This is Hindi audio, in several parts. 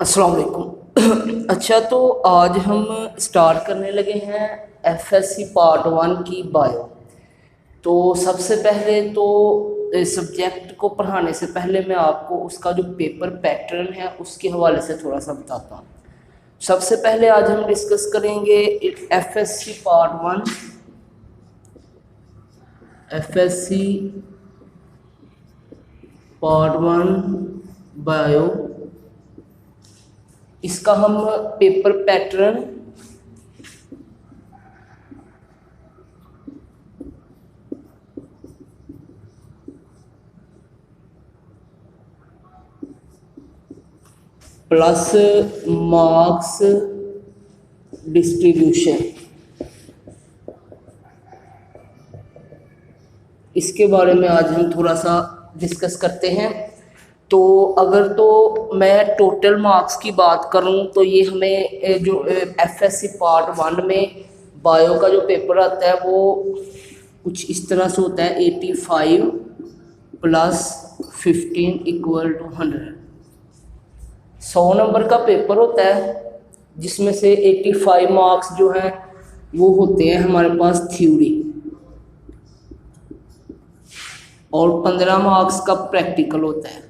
अस्सलाम वालेकुम। अच्छा, तो आज हम स्टार्ट करने लगे हैं एफएससी पार्ट 1 की बायो। तो सबसे पहले तो सब्जेक्ट को पढ़ाने से पहले मैं आपको उसका जो पेपर पैटर्न है उसके हवाले से थोड़ा सा बताता हूँ। सबसे पहले आज हम डिस्कस करेंगे FSc part 1, FSc part 1 bio. इसका हम paper pattern plus marks distribution, इसके बारे में आज हम थोड़ा सा डिस्कस करते हैं। तो अगर तो मैं टोटल मार्क्स की बात करूं तो ये हमें जो एफएससी पार्ट 1 में बायो का जो पेपर आता है वो कुछ इस तरह से होता है 85 प्लस 15 इक्वल टू 100 नंबर का पेपर होता है, जिसमें से 85 मार्क्स जो हैं वो होते हैं हमारे पास थ्योरी और 15 मार्क्स का प्रैक्टिकल होता है।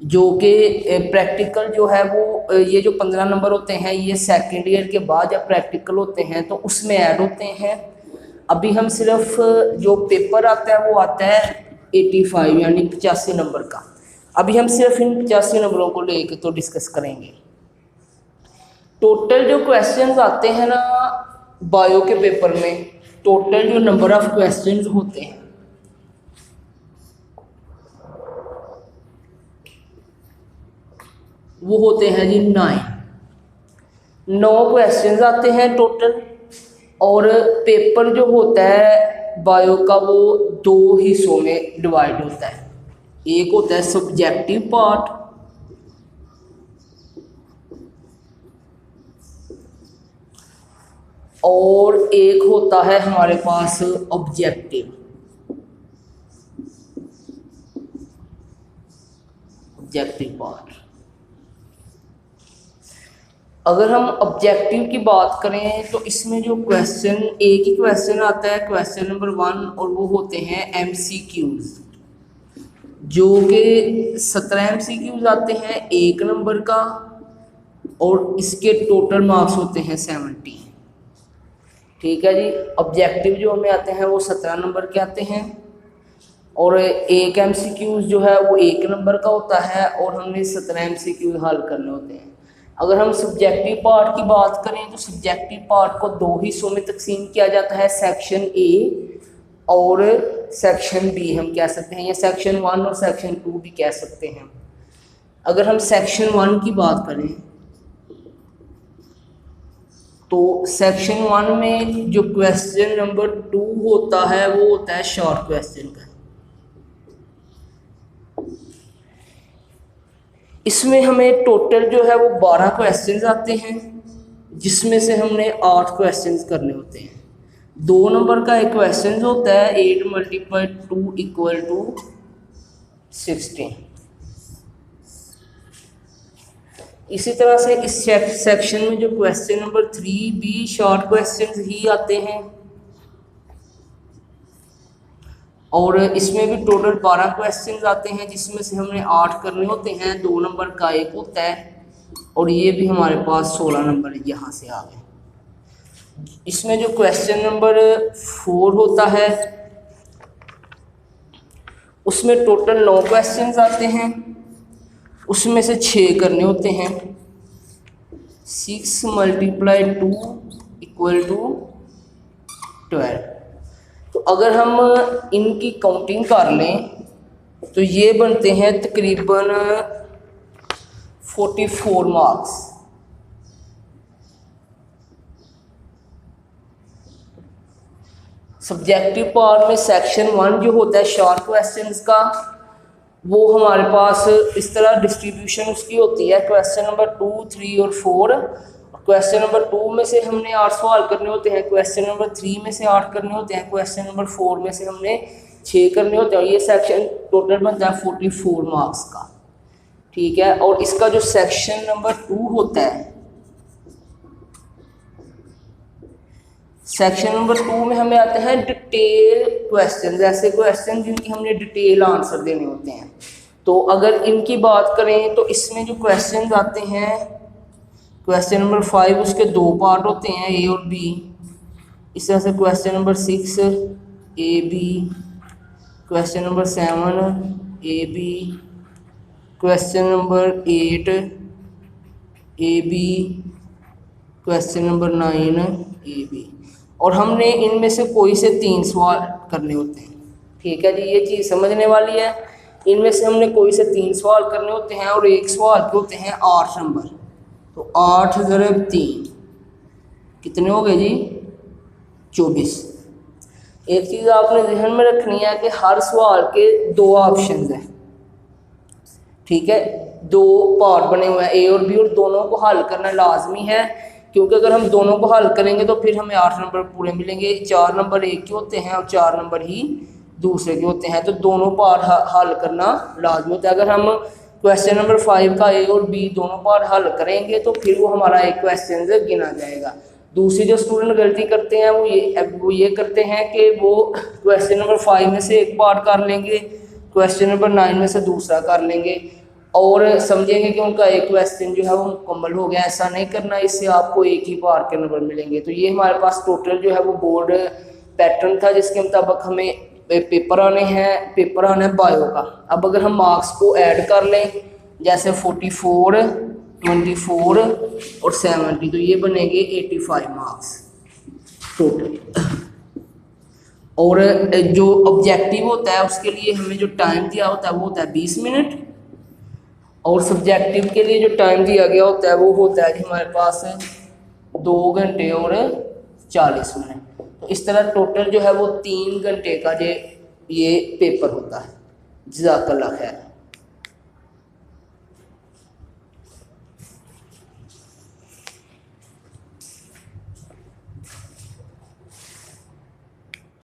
जो कि प्रैक्टिकल जो है वो ये जो 15 नंबर होते हैं ये सेकेंड ईयर के बाद जब प्रैक्टिकल होते हैं तो उसमें ऐड होते हैं। अभी हम सिर्फ जो पेपर आता है वो आता है 85 यानी 85 नंबर का। अभी हम सिर्फ इन 85 नंबरों को लेकर तो डिस्कस करेंगे। टोटल जो क्वेश्चंस आते हैं ना बायो के पेपर में, टोटल जो नंबर ऑफ क्वेश्चंस होते हैं वो होते हैं जी 9 क्वेश्चंस आते हैं टोटल। और पेपर जो होता है बायो का वो 2 हिस्सों में डिवाइड होता है। एक होता है सब्जेक्टिव पार्ट और एक होता है हमारे पास ऑब्जेक्टिव पार्ट। अगर हम ऑब्जेक्टिव की बात करें तो इसमें जो क्वेश्चन एक ही क्वेश्चन आता है, क्वेश्चन नंबर 1, और वो होते हैं एमसीक्यूज, जो कि 17 एमसीक्यूज आते हैं 1 नंबर का और इसके टोटल मार्क्स होते हैं 70। ठीक है जी। ऑब्जेक्टिव जो हमें आते हैं वो 17 नंबर के आते हैं और एक एमसीक्यूज जो है वो 1 नंबर का होता है और हमें 17 एमसीक्यूज हल करने होते हैं। अगर हम सब्जेक्टिव पार्ट की बात करें तो सब्जेक्टिव पार्ट को 2 हिस्सों में तकसीम किया जाता है, सेक्शन ए और सेक्शन बी हम कह सकते हैं, या सेक्शन 1 और सेक्शन 2 भी कह सकते हैं। अगर हम सेक्शन 1 की बात करें तो सेक्शन 1 में जो क्वेश्चन नंबर 2 होता है वो होता है शॉर्ट क्वेश्चन का। इसमें हमें टोटल जो है वो 12 क्वेश्चंस आते हैं, जिसमें से हमने 8 क्वेश्चंस करने होते हैं। 2 नंबर का एक क्वेश्चन होता है 8 × 2 इक्वल टू 16। इसी तरह से इस सेक्शन में जो क्वेश्चन नंबर 3 भी शॉर्ट क्वेश्चंस ही आते हैं और इसमें भी टोटल 12 क्वेश्चंस आते हैं, जिसमें से हमने 8 करने होते हैं। 2 नंबर का एक होता है और ये भी हमारे पास 16 नंबर यहाँ से आ गए। इसमें जो क्वेश्चन नंबर 4 होता है उसमें टोटल 9 क्वेश्चंस आते हैं, उसमें से 6 करने होते हैं। 6 × 2 इक्वल टू 12। तो अगर हम इनकी काउंटिंग कर लें तो ये बनते हैं तकरीबन 44 मार्क्स। सब्जेक्टिव पार्ट में सेक्शन 1 जो होता है शॉर्ट क्वेश्चंस का, वो हमारे पास इस तरह डिस्ट्रीब्यूशन उसकी होती है। क्वेश्चन नंबर 2, 3 और 4। क्वेश्चन नंबर 2 में से हमने 8 सवाल करने होते हैं, क्वेश्चन नंबर 3 में से 8 करने होते हैं, क्वेश्चन नंबर 4 में से हमने 6 करने होते हैं। ये सेक्शन टोटल बनता है 44 मार्क्स का। ठीक है। और इसका जो सेक्शन नंबर 2 होता है, सेक्शन नंबर 2 में हमें आते हैं डिटेल क्वेश्चन, ऐसे क्वेश्चन जिनकी हमने डिटेल आंसर देने होते हैं। तो अगर इनकी बात करें तो इसमें जो क्वेश्चन आते हैं, क्वेश्चन नंबर 5 उसके 2 पार्ट होते हैं, ए और बी। इस तरह से question number 6 A B, question number 7 A B, question number 8 A B, question number 9 A B. और हमने इनमें से कोई से 3 सवाल करने होते हैं। ठीक है जी, ये चीज़ समझने वाली है। इनमें से हमने कोई से 3 सवाल करने होते हैं और एक सवाल के होते हैं 8 नंबर। तो 8 × 3 कितने हो गए जी? 24। एक चीज़ आपने ध्यान में रखनी है कि हर सवाल के 2 ऑप्शन हैं। ठीक है, 2 पार्ट बने हुए हैं, ए और बी, और दोनों को हल करना लाजमी है, क्योंकि अगर हम दोनों को हल करेंगे तो फिर हमें 8 नंबर पूरे मिलेंगे। 4 नंबर एक के होते हैं और 4 नंबर ही दूसरे के होते हैं, तो दोनों पार्ट हल करना लाजमी होता है। अगर हम क्वेश्चन नंबर 5 का ए और बी दोनों पार्ट हल करेंगे तो फिर वो हमारा एक क्वेश्चन से गिना जाएगा। दूसरी जो स्टूडेंट गलती करते हैं वो ये करते हैं कि वो क्वेश्चन नंबर 5 में से एक पार्ट कर लेंगे, क्वेश्चन नंबर 9 में से दूसरा कर लेंगे और समझेंगे कि उनका एक क्वेश्चन जो है वो मुकम्मल हो गया। ऐसा नहीं करना, इससे आपको एक ही पार्ट के नंबर मिलेंगे। तो ये हमारे पास टोटल जो है वो बोर्ड पैटर्न था, जिसके मुताबिक हमें पेपर आने हैं, पेपर आना है बायो का। अब अगर हम मार्क्स को ऐड कर लें, जैसे 44, 24 और 70, तो ये बनेंगे 85 मार्क्स टोटल। और जो ऑब्जेक्टिव होता है उसके लिए हमें जो टाइम दिया होता है वो होता है 20 मिनट, और सब्जेक्टिव के लिए जो टाइम दिया गया होता है वो होता है कि हमारे पास 2 घंटे और 40 मिनट। तो इस तरह टोटल जो है वो 3 घंटे का ये पेपर होता है। जज़ाकल्लाह खैर।